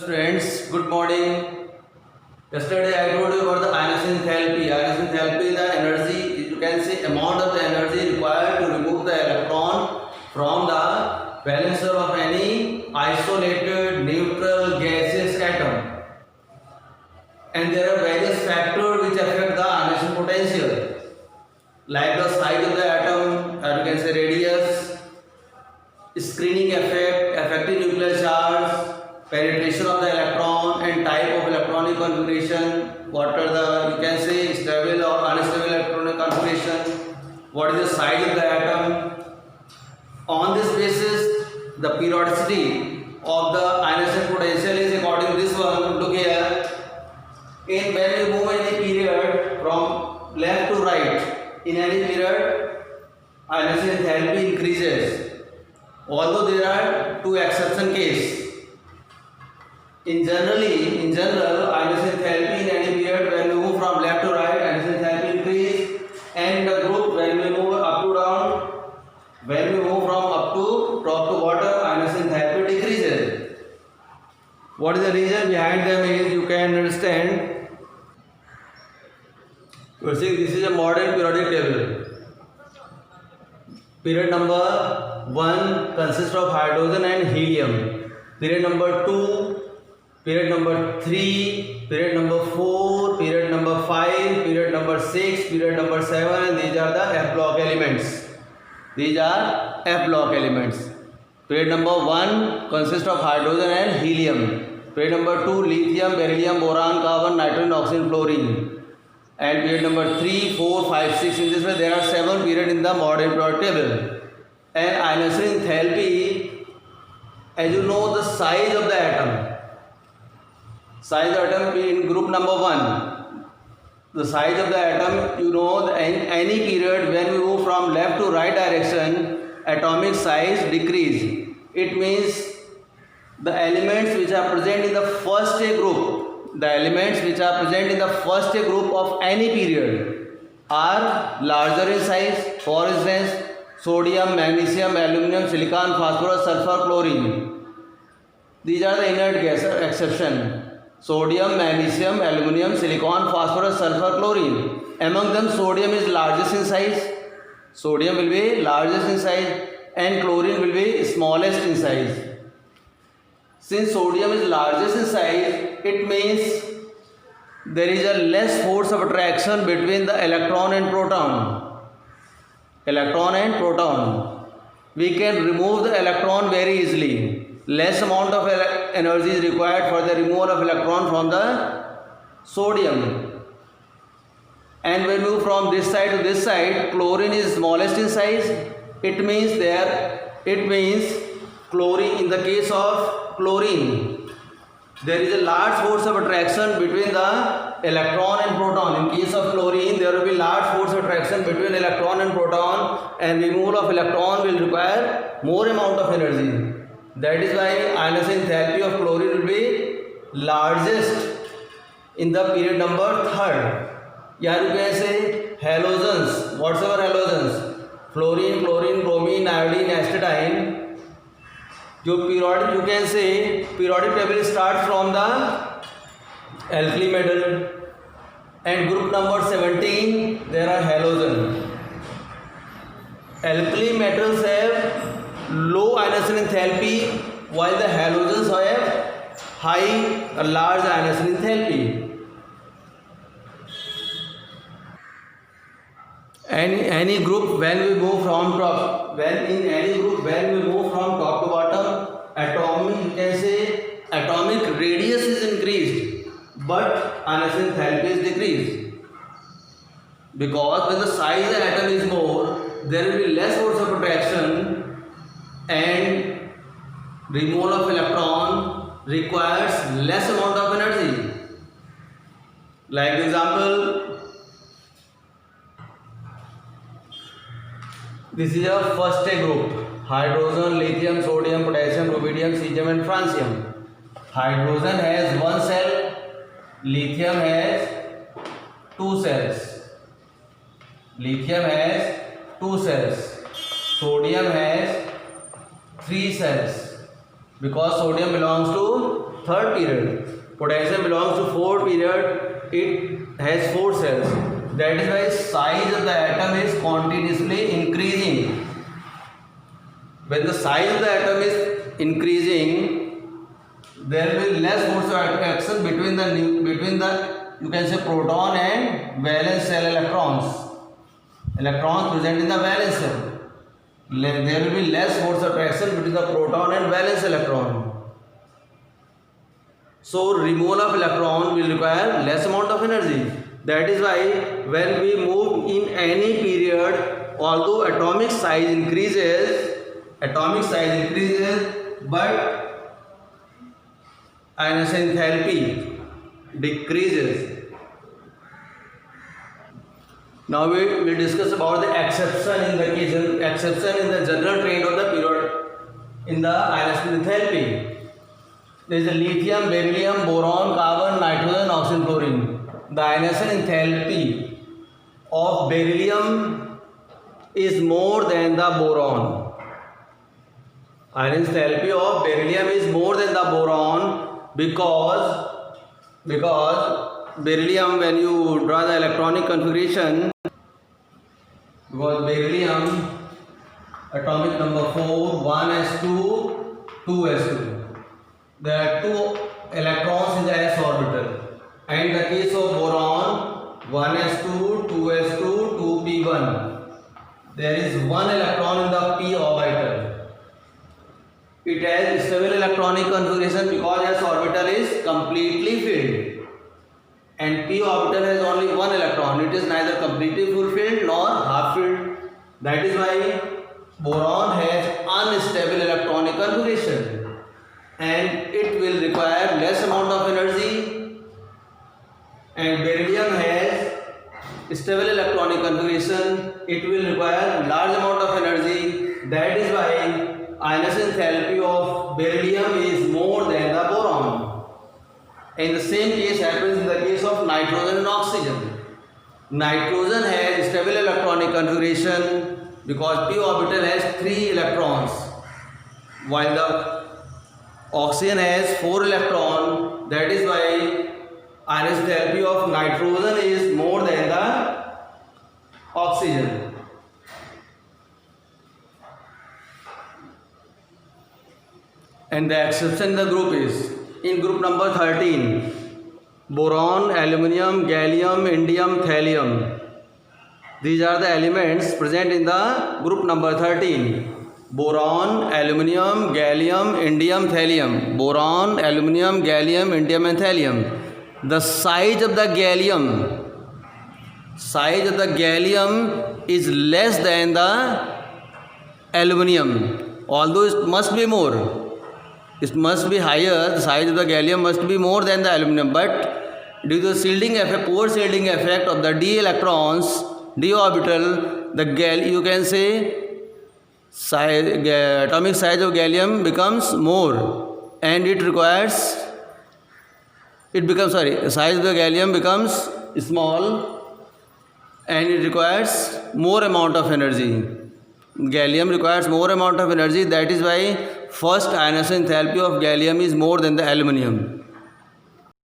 Friends, good morning. Yesterday I told you about the ionization enthalpy. Ionization enthalpy is the energy, you can say amount of the energy required to remove the electron from the balancer of any isolated neutral gaseous atom. And there are various factors which affect the ionization potential, like the size of the atom, or you can say radius, screening effect, effective nuclear charge, penetration of the electron and type of electronic configuration, what are the, you can say, stable or unstable electronic configuration, what is the size of the atom. On this basis, the periodicity of the ionization potential is according to this one. Look here, in when you move any period from left to right, in any period ionization enthalpy increases, although there are two exception cases. In general, ionization enthalpy in any period when we move from left to right, ionization enthalpy increase, and the group when we move up to down, when we move from up to top to bottom, ionization enthalpy decreases. What is the reason behind them is you can understand. You are saying this is a modern periodic table. Period number 1 consists of hydrogen and helium. Period number 2. Period number 3, period number 4, period number 5, period number 6, period number 7, and these are the F block elements. These are F block elements. Period number 1 consists of hydrogen and helium. Period number 2 lithium, beryllium, boron, carbon, nitrogen, oxygen, fluorine. And period number 3, 4, 5, 6. In this way there are 7 periods in the modern periodic table. And ionization enthalpy, as you know, the size of the atom. Size of the atom in group number 1. The size of the atom, you know, in any period when we move from left to right direction, atomic size decrease. It means the elements which are present in the first group, the elements which are present in the first group of any period are larger in size. For instance, sodium, magnesium, aluminum, silicon, phosphorus, sulfur, chlorine. These are the inert gas exception. Sodium, magnesium, aluminum, silicon, phosphorus, sulfur, chlorine. Among them, sodium is largest in size. Sodium will be largest in size and chlorine will be smallest in size. Since sodium is largest in size, it means there is a less force of attraction between the electron and proton. Electron and proton. We can remove the electron very easily. Less amount of energy is required for the removal of electron from the sodium. And when we move from this side to this side, chlorine is smallest in size. It means chlorine, in the case of chlorine, there is a large force of attraction between the electron and proton. In case of chlorine, there will be large force of attraction between electron and proton, and removal of electron will require more amount of energy. That is why ionization enthalpy of chlorine will be largest in the period number 3rd. Yeah, you can say halogens, whatsoever halogens, fluorine, chlorine, bromine, iodine, astatine. जो periodic, you can say periodic table starts from the alkali metal, and group number 17 there are halogen. Alkali metals have low ionization enthalpy while the halogens have high or large ionization enthalpy. Any group when we move from top, when we move from top to bottom, atomic radius is increased, but ionization enthalpy is decreased. Because when the size of the atom is more, there will be less force of attraction, and removal of electron requires less amount of energy. Like example, this is a first group: hydrogen, lithium, sodium, potassium, rubidium, cesium and francium. Hydrogen has 1 cell, lithium has 2 cells, lithium has 2 cells, sodium has 3 cells, because sodium belongs to third period. Potassium belongs to fourth period. It has 4 cells. That is why size of the atom is continuously increasing. When the size of the atom is increasing, there will be less force of attraction between the you can say proton and valence shell electrons. Electrons present in the valence shell. There will be less force of attraction between the proton and valence electron. So removal of electron will require less amount of energy. That is why when we move in any period, although atomic size increases, but ionization enthalpy decreases. Now we will discuss about the exception in the general trend of the period in the ionization enthalpy. There is a lithium, beryllium, boron, carbon, nitrogen, oxygen, chlorine. The ionization enthalpy of beryllium is more than the boron. Ionization enthalpy of beryllium is more than the boron because beryllium, when you draw the electronic configuration, because beryllium atomic number 4, 1s2, 2s2. There are 2 electrons in the s orbital. And in the case of boron, 1s2, 2s2, 2p1. There is 1 electron in the p orbital. It has stable electronic configuration because s orbital is completely filled. And p orbital has only 1 electron. It is neither completely fulfilled nor half filled. That is why boron has unstable electronic configuration. And it will require less amount of energy, and beryllium has stable electronic configuration. It will require large amount of energy. That is why ionization enthalpy of beryllium is more than the boron. And the same case happens in the case of nitrogen and oxygen. Nitrogen has stable electronic configuration because p orbital has 3 electrons, while the oxygen has 4 electrons. That is why ionization enthalpy of nitrogen is more than the oxygen. And the exception in the group is in group number 13, boron, aluminium, gallium, indium, thallium. These are the elements present in the group number 13. Boron, aluminium, gallium, indium, thallium. Boron, aluminium, gallium, indium and thallium. The size of the gallium is less than the aluminium, although it must be more. It must be higher. The size of the gallium must be more than the aluminium, but due to the shielding effect, poor shielding effect of the d electrons, d orbital, you can say atomic size of gallium becomes more, and size of the gallium becomes small, and it requires more amount of energy. Gallium requires more amount of energy. That is why first ionization enthalpy of gallium is more than the aluminium.